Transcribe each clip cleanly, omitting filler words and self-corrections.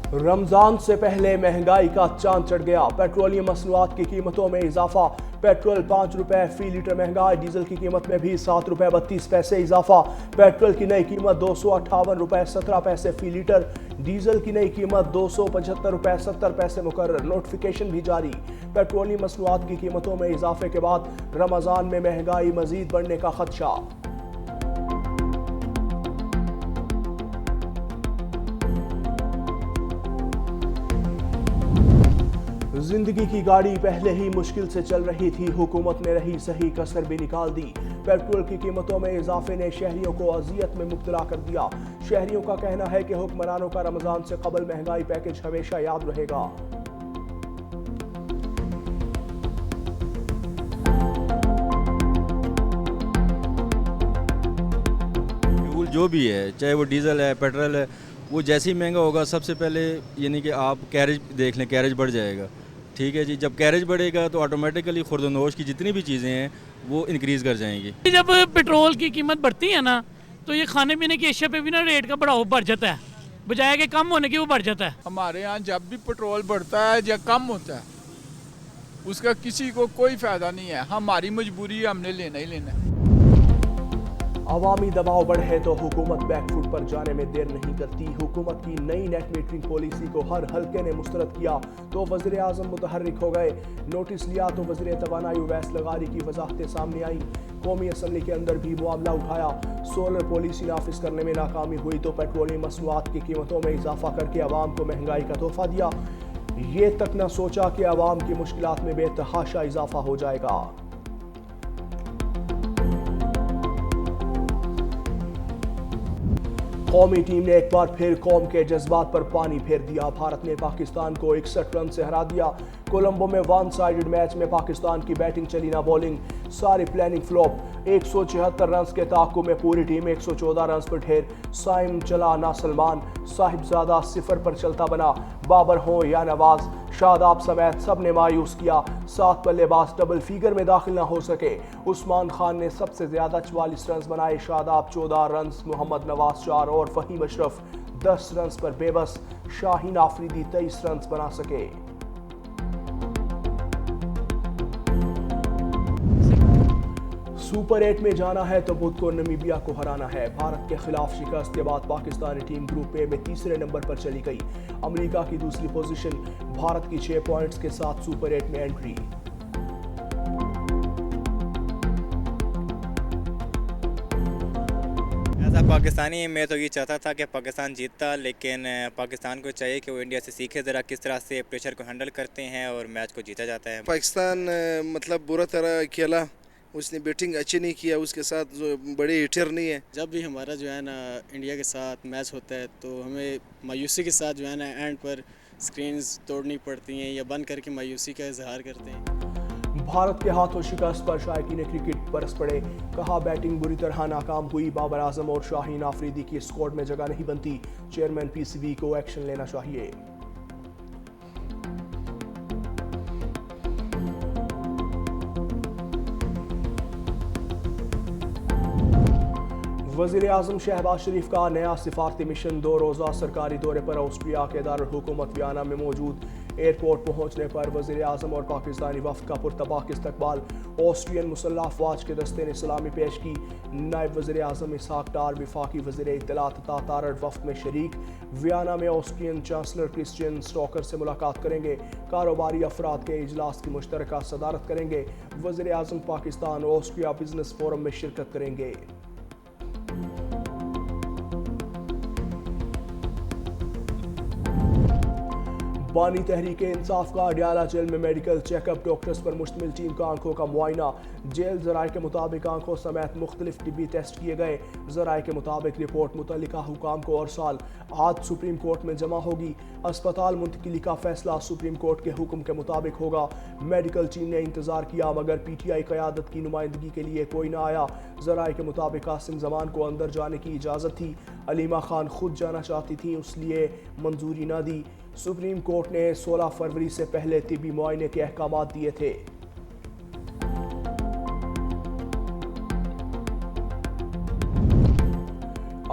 रमजान से पहले महंगाई का चांद चढ़ गया। पेट्रोलियम मसनूआत की कीमतों में इजाफा। पेट्रोल 5 रुपए फी लीटर महंगा। डीजल की कीमत में भी 7 रुपए 32 पैसे इजाफा। पेट्रोल की नई कीमत 258 रुपए 17 पैसे फी लीटर। डीजल की नई कीमत 275 रुपए 70 पैसे मुकर्रर। नोटिफिकेशन भी जारी। पेट्रोलियम मसनूआत की कीमतों में इजाफे के बाद रमजान में महंगाई मजीद बढ़ने का खदशा। जिंदगी की गाड़ी पहले ही मुश्किल से चल रही थी, हुकूमत ने रही सही कसर भी निकाल दी। पेट्रोल की कीमतों में इजाफे ने शहरियों को अजियत में मुब्तला कर दिया। शहरियों का कहना है कि हुक्मरानों का रमजान से कबल महंगाई पैकेज हमेशा याद रहेगा। फ्यूल जो भी है, चाहे वो डीजल है, पेट्रोल है, वो जैसे ही महंगा होगा सबसे पहले यानी कि आप कैरेज देख लें, कैरेज बढ़ जाएगा। ठीक है जी, जब कैरेज बढ़ेगा तो ऑटोमेटिकली खुर्दनोश की जितनी भी चीज़ें हैं वो इंक्रीज़ कर जाएंगी। जब पेट्रोल की कीमत बढ़ती है ना तो ये खाने पीने की अशिया पे भी ना रेट का बढ़ाव बढ़ जाता है, बजाय कि कम होने की वो बढ़ जाता है। हमारे यहाँ जब भी पेट्रोल बढ़ता है या कम होता है उसका किसी को कोई फ़ायदा नहीं है। हमारी मजबूरी है, हमने लेना ही लेना है। अवामी दबाव बढ़े तो हुकूमत बैकफुट पर जाने में देर नहीं करती। हुकूमत की नई नेट मीटरिंग पॉलिसी को हर हल्के ने मुस्तरद किया तो वज़ीर आज़म मुतहर्रिक हो गए। नोटिस लिया तो वज़ीर तवानाई उवैस लगारी की वजाहतें सामने आई। कौमी असम्बली के अंदर भी मामला उठाया। सोलर पॉलिसी नाफिज करने में नाकामी हुई तो पेट्रोलियम मसनूआत की कीमतों में इजाफा करके अवाम को महंगाई का तोहफा दिया। ये तक न सोचा कि अवाम की मुश्किलात में बेतहाशा इजाफा हो जाएगा। कौमी टीम ने एक बार फिर कौम के जज्बात पर पानी फेर दिया। भारत ने पाकिस्तान को 61 रन से हरा दिया। कोलंबो में वन साइडेड मैच में पाकिस्तान की बैटिंग चली ना बॉलिंग, सारी प्लानिंग फ्लॉप। 176 रन के ताक़ुब में पूरी टीम 114 रन पर ढेर। साइम चला ना सलमान, साहिबजादा 0 पर चलता बना। बाबर हो या नवाज, शादाब समेत सब ने मायूस किया। 7 बल्लेबाज डबल फिगर में दाखिल ना हो सके। उस्मान खान ने सबसे ज्यादा 44 रन बनाए। शादाब 14 रन, मोहम्मद नवाज 4 और फहीम अशरफ 10 रन पर बेबस। शाहीन आफरीदी 23 रन बना सके। सुपर 8 में जाना है तो बुध को नमीबिया को हराना है। भारत के खिलाफ शिकस्त के बाद पाकिस्तानी टीम ग्रुप ए में तीसरे नंबर पर चली गई। अमेरिका की दूसरी पोजीशन, भारत की 6 पॉइंट्स के साथ सुपर 8 में एंट्री। ऐसा पाकिस्तानी मैं तो ये चाहता था कि पाकिस्तान जीतता, लेकिन पाकिस्तान को चाहिए कि वो इंडिया से सीखे ज़रा किस तरह से प्रेशर को हैंडल करते हैं और मैच को जीता जाता है। पाकिस्तान मतलब बुरा तरह खेला, उसने बैटिंग अच्छी नहीं किया, उसके साथ जो बड़े हिटर नहीं है। जब भी हमारा जो है ना इंडिया के साथ मैच होता है तो हमें मायूसी के साथ जो है ना एंड पर स्क्रीन्स तोड़नी पड़ती हैं या बंद करके मायूसी का इजहार करते हैं। भारत के हाथों शिकस्त पर शायकीन क्रिकेट बरस पड़े। कहा बैटिंग बुरी तरह नाकाम हुई। बाबर आजम और शाहीन आफरीदी की स्क्वाड में जगह नहीं बनती। चेयरमैन पीसीबी को एक्शन लेना चाहिए। वज़ीर आज़म शहबाज शरीफ का नया सिफारती मिशन 2 रोज़ा सरकारी दौरे पर ऑस्ट्रिया के दारुल हुकूमत वियना में मौजूद। एयरपोर्ट पहुंचने पर वज़ीर आज़म और पाकिस्तानी वफ़द का पुरतबाक इस्तकबाल। ऑस्ट्रियन मुसल्लह अफ़वाज के दस्ते ने सलामी पेश की। नायब वज़ीर आज़म इसहाक डार वफाकी वज़ीर इत्तलात तथा तारड़ वफ़द में शरीक। वियना में ऑस्ट्रियन चांसलर क्रिश्चियन स्टॉकर से मुलाकात करेंगे। कारोबारी अफराद के इजलास की मुश्तरका सदारत करेंगे। वज़ीर आज़म पाकिस्तान ऑस्ट्रिया बिजनेस फोरम में शिरकत करेंगे। बानी तहरीक इंसाफ का अडयाला जेल में मेडिकल चेकअप। डॉक्टर्स पर मुश्तमिल टीम का आंखों का मुआयना। जेल ज़राए के मुताबिक आंखों समेत मुख्तलिफ टिब्बी टेस्ट किए गए। ज़राए के मुताबिक रिपोर्ट मुतल्लिका हुकाम को और साल आज सुप्रीम कोर्ट में जमा होगी। अस्पताल मुंतकिली का फैसला सुप्रीम कोर्ट के हुक्म के मुताबिक होगा। मेडिकल टीम ने इंतजार किया मगर पीटीआई क़यादत की नुमाइंदगी के लिए कोई न आया। ज़राए के मुताबिक कासिम ज़मान को अंदर जाने की इजाज़त थी। अलीमा खान खुद जाना चाहती थी, इसलिए मंजूरी न दी। सुप्रीम कोर्ट ने 16 फरवरी से पहले तिब्बी मुआयने के अहकामात दिए थे।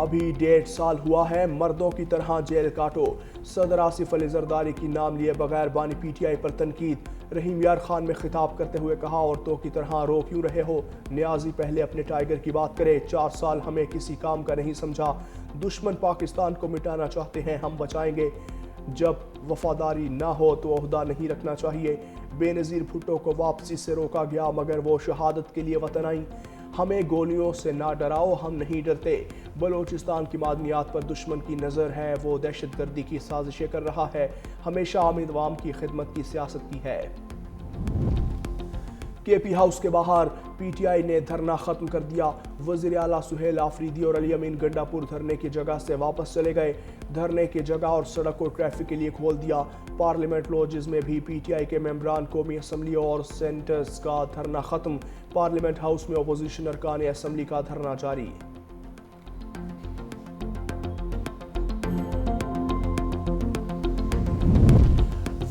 ابھی 1.5 سال ہوا ہے، مردوں کی طرح جیل کاٹو۔ صدر آصف علی زرداری کی نام لیے بغیر بانی پی ٹی آئی پر تنقید۔ رحیم یار خان میں خطاب کرتے ہوئے کہا عورتوں کی طرح رو کیوں رہے ہو، نیازی پہلے اپنے ٹائیگر کی بات کرے۔ 4 سال ہمیں کسی کام کا نہیں سمجھا، دشمن پاکستان کو مٹانا چاہتے ہیں، ہم بچائیں گے۔ جب وفاداری نہ ہو تو عہدہ نہیں رکھنا چاہیے۔ بے نظیر بھٹو کو واپسی سے روکا گیا مگر وہ شہادت کے لیے وطن آئیں۔ ہمیں گولیوں سے نہ ڈراؤ، ہم نہیں ڈرتے۔ بلوچستان کی معدنیات پر دشمن کی نظر ہے، وہ دہشت گردی کی سازشیں کر رہا ہے، ہمیشہ عام عوام کی خدمت کی سیاست کی ہے۔ کے پی ہاؤس کے باہر پی ٹی آئی نے دھرنا ختم کر دیا۔ وزیر اعلیٰ سہیل آفریدی اور علی امین گنڈا پور دھرنے کی جگہ سے واپس چلے گئے۔ دھرنے کی جگہ اور سڑک کو ٹریفک کے لیے کھول دیا۔ پارلیمنٹ لوجز میں بھی پی ٹی آئی کے ممبران قومی اسمبلی اور سینیٹرز کا دھرنا ختم۔ پارلیمنٹ ہاؤس میں اپوزیشن ارکان اسمبلی کا دھرنا جاری۔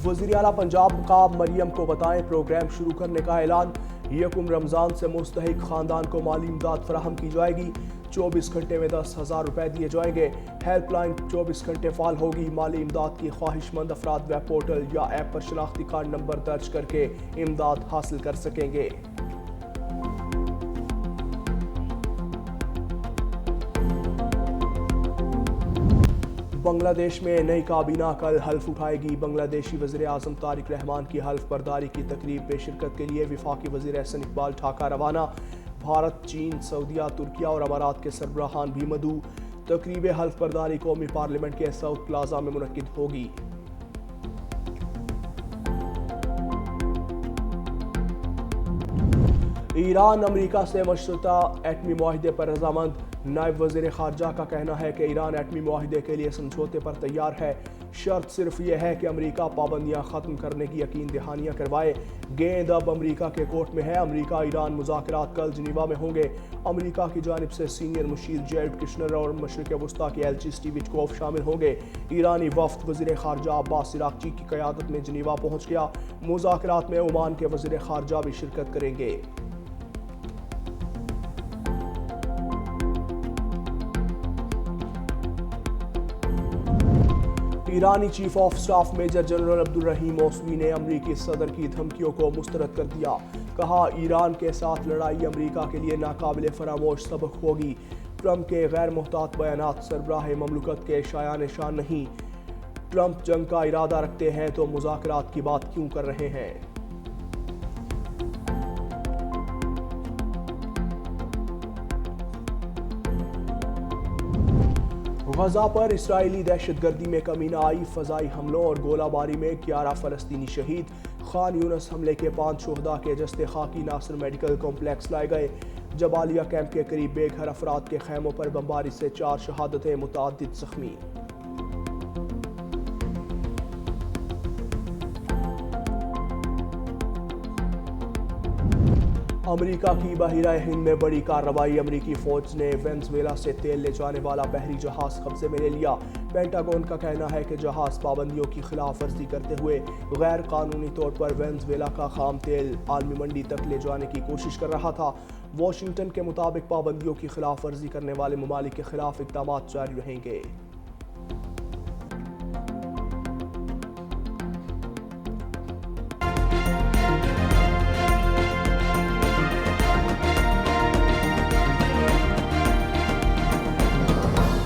وزیر اعلیٰ پنجاب مقام مریم کو بتائیں پروگرام شروع کرنے کا اعلان۔ 1 رمضان سے مستحق خاندان کو مالی امداد فراہم کی جائے گی۔ 24 گھنٹے میں 10,000 روپے دیے جائیں گے۔ ہیلپ لائن 24 گھنٹے فعال ہوگی۔ مالی امداد کی خواہش مند افراد ویب پورٹل یا ایپ پر شناختی کارڈ نمبر درج کر کے امداد حاصل کر سکیں گے۔ بنگلہ دیش میں نئی کابینہ کل حلف اٹھائے گی۔ بنگلہ دیشی وزیر اعظم طارق رحمان کی حلف برداری کی تقریب میں شرکت کے لیے وفاقی وزیر احسن اقبال ٹھاکا روانہ۔ بھارت، چین، سعودیہ، ترکیہ اور امارات کے سربراہان بھی مدعو۔ تقریب حلف برداری قومی پارلیمنٹ کے ساؤتھ پلازا میں منعقد ہوگی۔ ایران امریکہ سے مشروطہ ایٹمی معاہدے پر رضامند۔ نائب وزیر خارجہ کا کہنا ہے کہ ایران ایٹمی معاہدے کے لیے سمجھوتے پر تیار ہے، شرط صرف یہ ہے کہ امریکہ پابندیاں ختم کرنے کی یقین دہانیاں کروائے۔ گیند اب امریکہ کے کورٹ میں ہے۔ امریکہ ایران مذاکرات کل جنیوا میں ہوں گے۔ امریکہ کی جانب سے سینئر مشیر جیریڈ کشنر اور مشرق وسطیٰ کے ایلچی سٹیو وٹکوف شامل ہوں گے۔ ایرانی وفد وزیر خارجہ عباس عراقچی کی قیادت میں جنیوا پہنچ گیا۔ مذاکرات میں عمان کے وزیر خارجہ بھی شرکت کریں گے۔ ایرانی chief of staff major general Abdolrahim Mousavi نے امریکی صدر کی دھمکیوں کو مسترد کر دیا۔ کہا ایران کے ساتھ لڑائی امریکہ کے لیے ناقابل فراموش سبق ہوگی۔ ٹرمپ کے غیر محتاط بیانات سربراہ مملکت کے شایان نشان نہیں۔ ٹرمپ جنگ کا ارادہ رکھتے ہیں تو مذاکرات کی بات کیوں کر رہے ہیں؟ غزہ پر اسرائیلی دہشت گردی میں کمی نہ آئی۔ فضائی حملوں اور گولہ باری میں 11 فلسطینی شہید۔ خان یونس حملے کے 5 شہداء کے جثے خاکی ناصر میڈیکل کمپلیکس لائے گئے۔ جبالیہ کیمپ کے قریب بے گھر افراد کے خیموں پر بمباری سے 4 شہادتیں، متعدد زخمی۔ امریکہ کی بحیرہ ہند میں بڑی کارروائی۔ امریکی فوج نے وینزویلا سے تیل لے جانے والا بحری جہاز قبضے میں لے لیا۔ پینٹاگون کا کہنا ہے کہ جہاز پابندیوں کی خلاف ورزی کرتے ہوئے غیر قانونی طور پر وینزویلا کا خام تیل عالمی منڈی تک لے جانے کی کوشش کر رہا تھا۔ واشنگٹن کے مطابق پابندیوں کی خلاف ورزی کرنے والے ممالک کے خلاف اقدامات جاری رہیں گے۔